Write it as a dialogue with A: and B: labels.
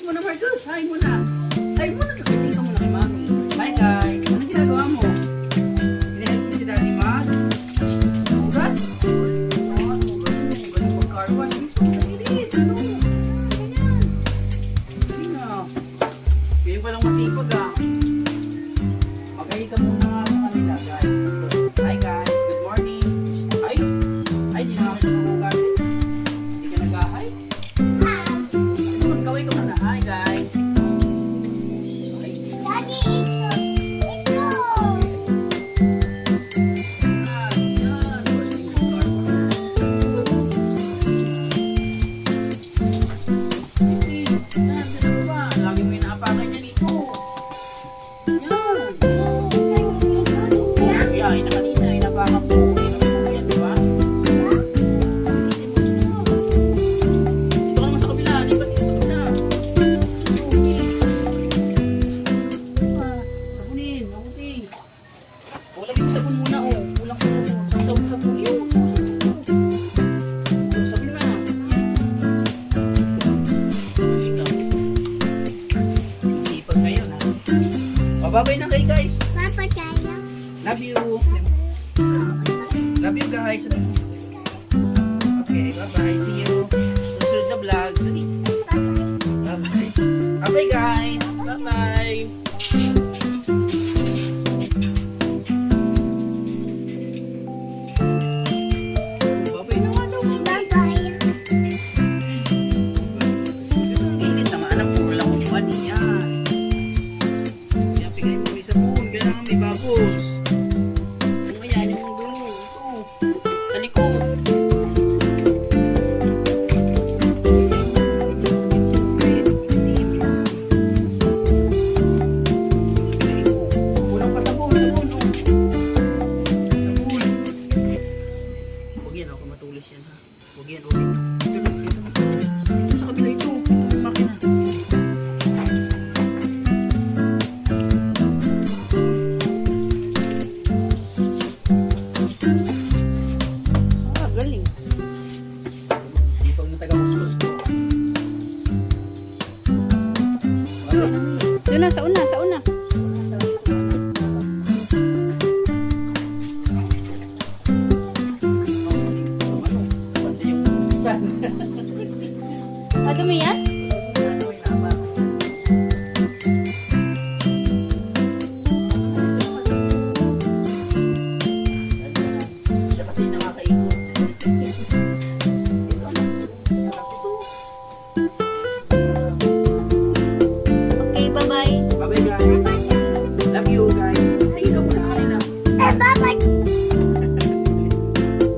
A: muna, Marcos. Hi muna. Hi muna. Kakating ka muna kay Mami. Hi guys. Ano ginagawa mo? Hinahin mo si Daddy Mag? Bugas? Ganun pag-carwash. Dito, sa gilid. Ano? Ganyan. Hindi na. Ngayon pa lang masipag ah. Mag-ahi ka muna nga sa kanila guys. Hi guys. Good morning. Ay. Ay, di na kami nakamugas eh. Hindi ka nag-ahay? Gawin ko muna. Hi guys. Lagi mo inaapakan niya dito. Yan. Kaya na kanina, inaapakan po. Inumin mo yan, di ba? Dito ka naman sa kabila. Lipat dito sa kabila. Sabunin, mabuti. O, lagyan mo sabon muna, o. Kulang ko sabon. Sabon lang po. Yun, sabon na. Sipag ngayon, ha? Bababay na kayo, guys.
B: Papa tayo.
A: Love you. Love you, guys. Okay, bye-bye. See you sa susunod na vlog. Bye-bye. Bye-bye, guys. Bye-bye. Bye-bye na nga daw.
B: Bye-bye.
A: Ang init naman ang pulang upuan niya. Kaya pigay mo may sabon. Kailangan may bubbles. Ano yan yung dulo? Ito. Sa likod. Kulang pa sabon. Sabon, oh. Sabon. Huwag yan, ako matulis yan, ha? Huwag yan, huwag yan. Ito lang, ito. Ito sa kabila ito. Ito yung makina. Ah, galing. Sipag na taga-kuskus ko.
C: Doon na, sa una, sa una.